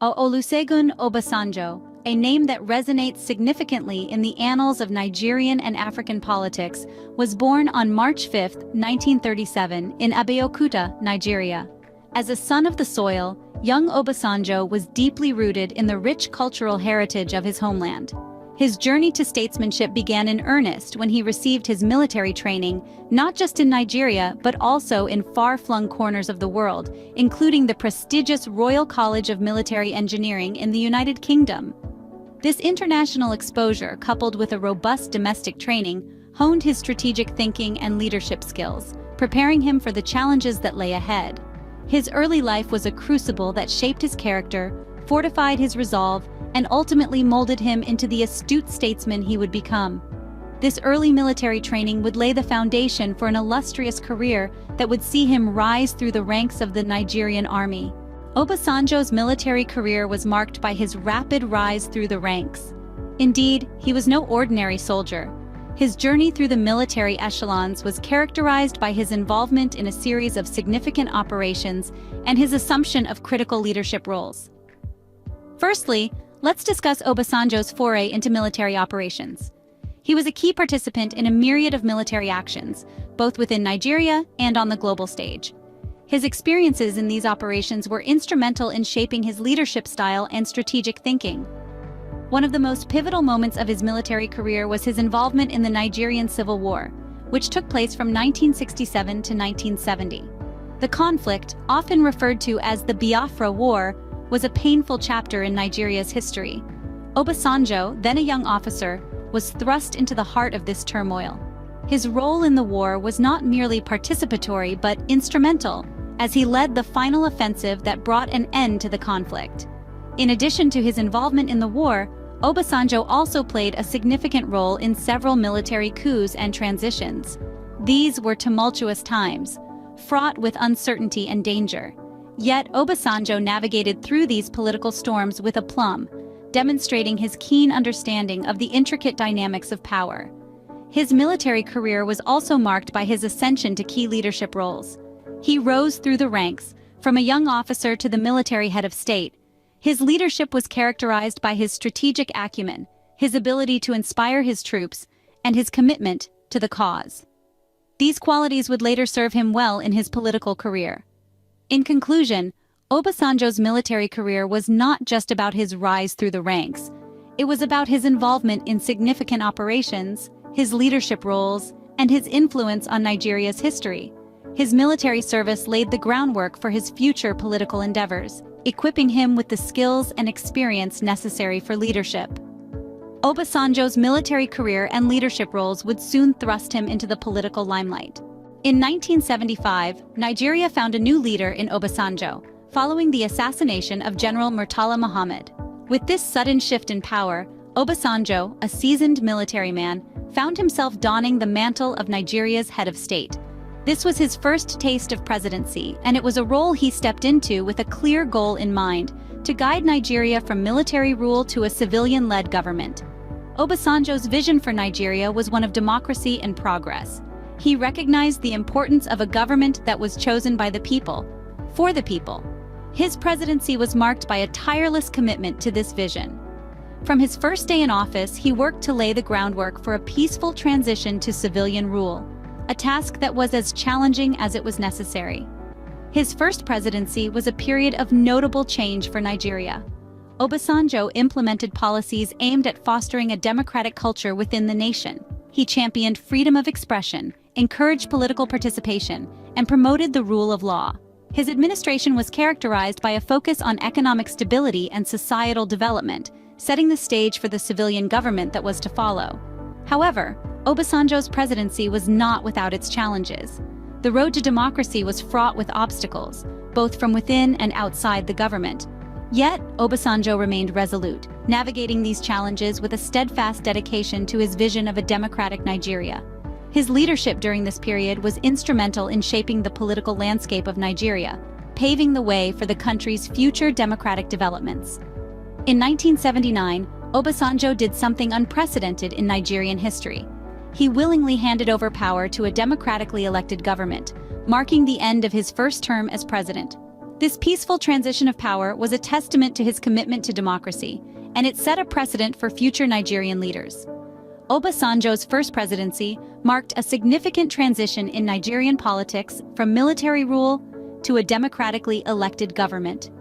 Olusegun Obasanjo, a name that resonates significantly in the annals of Nigerian and African politics, was born on March 5, 1937, in Abeokuta, Nigeria. As a son of the soil, young Obasanjo was deeply rooted in the rich cultural heritage of his homeland. His journey to statesmanship began in earnest when he received his military training, not just in Nigeria but also in far-flung corners of the world, including the prestigious Royal College of Military Engineering in the United Kingdom. This international exposure, coupled with a robust domestic training, honed his strategic thinking and leadership skills, preparing him for the challenges that lay ahead. His early life was a crucible that shaped his character, fortified his resolve, and ultimately molded him into the astute statesman he would become. This early military training would lay the foundation for an illustrious career that would see him rise through the ranks of the Nigerian army. Obasanjo's military career was marked by his rapid rise through the ranks. Indeed, he was no ordinary soldier. His journey through the military echelons was characterized by his involvement in a series of significant operations and his assumption of critical leadership roles. Firstly, let's discuss Obasanjo's foray into military operations. He was a key participant in a myriad of military actions, both within Nigeria and on the global stage. His experiences in these operations were instrumental in shaping his leadership style and strategic thinking. One of the most pivotal moments of his military career was his involvement in the Nigerian Civil War, which took place from 1967 to 1970. The conflict, often referred to as the Biafra War, was a painful chapter in Nigeria's history. Obasanjo, then a young officer, was thrust into the heart of this turmoil. His role in the war was not merely participatory but instrumental, as he led the final offensive that brought an end to the conflict. In addition to his involvement in the war, Obasanjo also played a significant role in several military coups and transitions. These were tumultuous times, fraught with uncertainty and danger. Yet Obasanjo navigated through these political storms with aplomb, demonstrating his keen understanding of the intricate dynamics of power. His military career was also marked by his ascension to key leadership roles. He rose through the ranks, from a young officer to the military head of state. His leadership was characterized by his strategic acumen, his ability to inspire his troops, and his commitment to the cause. These qualities would later serve him well in his political career. In conclusion, Obasanjo's military career was not just about his rise through the ranks. It was about his involvement in significant operations, his leadership roles, and his influence on Nigeria's history. His military service laid the groundwork for his future political endeavors, equipping him with the skills and experience necessary for leadership. Obasanjo's military career and leadership roles would soon thrust him into the political limelight. In 1975, Nigeria found a new leader in Obasanjo, following the assassination of General Murtala Muhammad. With this sudden shift in power, Obasanjo, a seasoned military man, found himself donning the mantle of Nigeria's head of state. This was his first taste of presidency, and it was a role he stepped into with a clear goal in mind: to guide Nigeria from military rule to a civilian-led government. Obasanjo's vision for Nigeria was one of democracy and progress. He recognized the importance of a government that was chosen by the people, for the people. His presidency was marked by a tireless commitment to this vision. From his first day in office, he worked to lay the groundwork for a peaceful transition to civilian rule, a task that was as challenging as it was necessary. His first presidency was a period of notable change for Nigeria. Obasanjo implemented policies aimed at fostering a democratic culture within the nation. He championed freedom of expression, encouraged political participation, and promoted the rule of law. His administration was characterized by a focus on economic stability and societal development, setting the stage for the civilian government that was to follow. However, Obasanjo's presidency was not without its challenges. The road to democracy was fraught with obstacles, both from within and outside the government. Yet, Obasanjo remained resolute, navigating these challenges with a steadfast dedication to his vision of a democratic Nigeria. His leadership during this period was instrumental in shaping the political landscape of Nigeria, paving the way for the country's future democratic developments. In 1979, Obasanjo did something unprecedented in Nigerian history. He willingly handed over power to a democratically elected government, marking the end of his first term as president. This peaceful transition of power was a testament to his commitment to democracy, and it set a precedent for future Nigerian leaders. Obasanjo's first presidency marked a significant transition in Nigerian politics from military rule to a democratically elected government.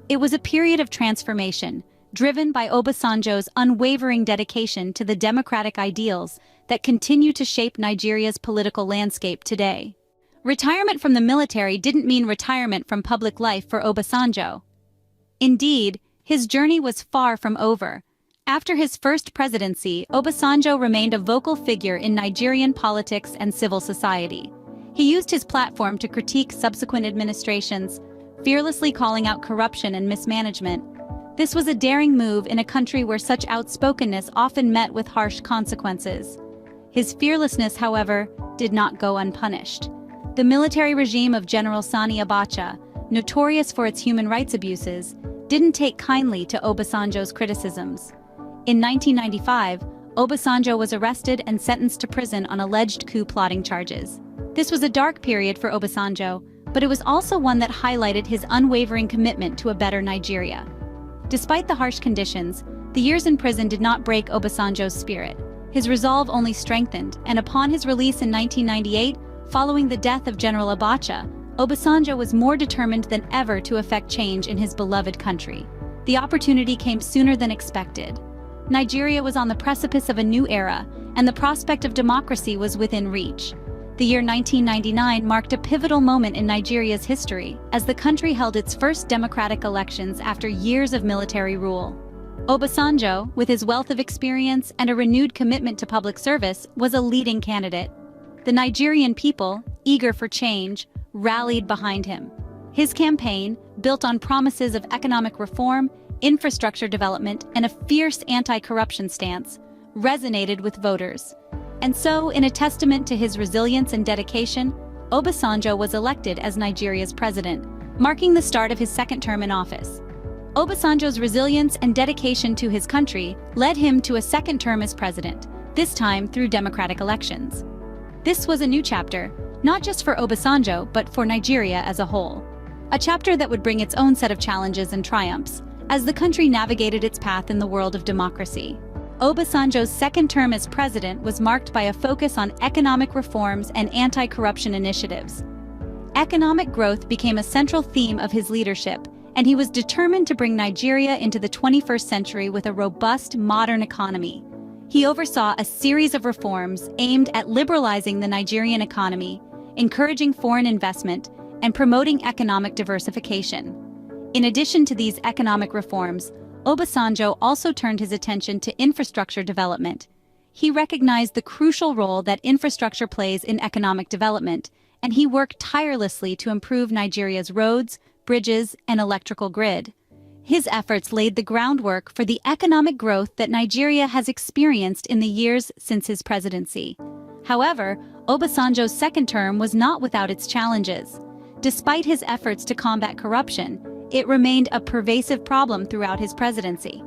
It was a period of transformation, driven by Obasanjo's unwavering dedication to the democratic ideals that continue to shape Nigeria's political landscape today. Retirement from the military didn't mean retirement from public life for Obasanjo. Indeed, his journey was far from over. After his first presidency, Obasanjo remained a vocal figure in Nigerian politics and civil society. He used his platform to critique subsequent administrations, fearlessly calling out corruption and mismanagement. This was a daring move in a country where such outspokenness often met with harsh consequences. His fearlessness, however, did not go unpunished. The military regime of General Sani Abacha, notorious for its human rights abuses, didn't take kindly to Obasanjo's criticisms. In 1995, Obasanjo was arrested and sentenced to prison on alleged coup plotting charges. This was a dark period for Obasanjo, but it was also one that highlighted his unwavering commitment to a better Nigeria. Despite the harsh conditions, the years in prison did not break Obasanjo's spirit. His resolve only strengthened, and upon his release in 1998, following the death of General Abacha, Obasanjo was more determined than ever to effect change in his beloved country. The opportunity came sooner than expected. Nigeria was on the precipice of a new era, and the prospect of democracy was within reach. The year 1999 marked a pivotal moment in Nigeria's history, as the country held its first democratic elections after years of military rule. Obasanjo, with his wealth of experience and a renewed commitment to public service, was a leading candidate. The Nigerian people, eager for change, rallied behind him. His campaign, built on promises of economic reform, infrastructure development, and a fierce anti-corruption stance, resonated with voters. And so, in a testament to his resilience and dedication, Obasanjo was elected as Nigeria's president, marking the start of his second term in office. Obasanjo's resilience and dedication to his country led him to a second term as president, this time through democratic elections. This was a new chapter, not just for Obasanjo, but for Nigeria as a whole. A chapter that would bring its own set of challenges and triumphs, as the country navigated its path in the world of democracy. Obasanjo's second term as president was marked by a focus on economic reforms and anti-corruption initiatives. Economic growth became a central theme of his leadership, and he was determined to bring Nigeria into the 21st century with a robust, modern economy. He oversaw a series of reforms aimed at liberalizing the Nigerian economy, encouraging foreign investment, and promoting economic diversification. In addition to these economic reforms, Obasanjo also turned his attention to infrastructure development. He recognized the crucial role that infrastructure plays in economic development, and he worked tirelessly to improve Nigeria's roads, bridges, and electrical grid. His efforts laid the groundwork for the economic growth that Nigeria has experienced in the years since his presidency. However, Obasanjo's second term was not without its challenges. Despite his efforts to combat corruption, it remained a pervasive problem throughout his presidency.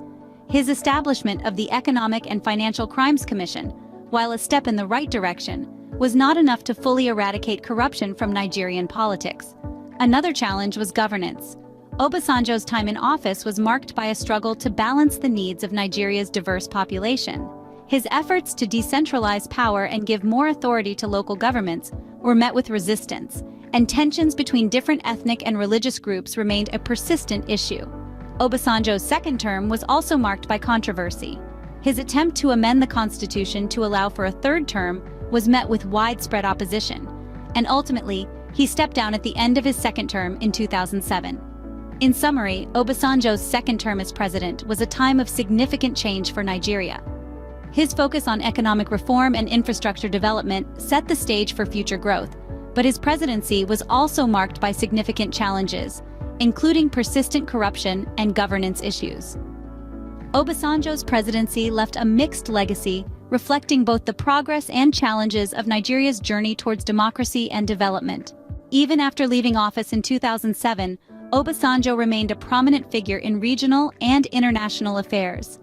His establishment of the Economic and Financial Crimes Commission, while a step in the right direction, was not enough to fully eradicate corruption from Nigerian politics. Another challenge was governance. Obasanjo's time in office was marked by a struggle to balance the needs of Nigeria's diverse population. His efforts to decentralize power and give more authority to local governments were met with resistance, and tensions between different ethnic and religious groups remained a persistent issue. Obasanjo's second term was also marked by controversy. His attempt to amend the constitution to allow for a third term was met with widespread opposition, and ultimately, he stepped down at the end of his second term in 2007. In summary, Obasanjo's second term as president was a time of significant change for Nigeria. His focus on economic reform and infrastructure development set the stage for future growth, but his presidency was also marked by significant challenges, including persistent corruption and governance issues. Obasanjo's presidency left a mixed legacy, reflecting both the progress and challenges of Nigeria's journey towards democracy and development. Even after leaving office in 2007, Obasanjo remained a prominent figure in regional and international affairs.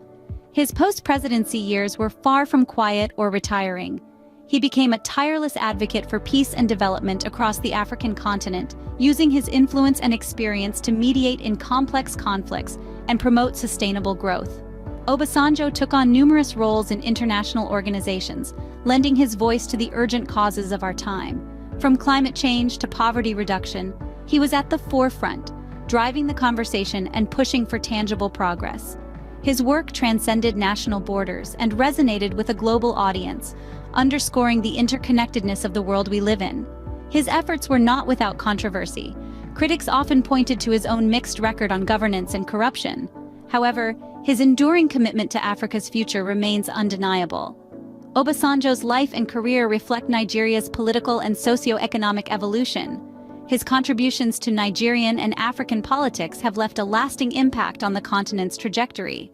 His post-presidency years were far from quiet or retiring. He became a tireless advocate for peace and development across the African continent, using his influence and experience to mediate in complex conflicts and promote sustainable growth. Obasanjo took on numerous roles in international organizations, lending his voice to the urgent causes of our time. From climate change to poverty reduction, he was at the forefront, driving the conversation and pushing for tangible progress. His work transcended national borders and resonated with a global audience, underscoring the interconnectedness of the world we live in. His efforts were not without controversy. Critics often pointed to his own mixed record on governance and corruption. However, his enduring commitment to Africa's future remains undeniable. Obasanjo's life and career reflect Nigeria's political and socio-economic evolution. His contributions to Nigerian and African politics have left a lasting impact on the continent's trajectory.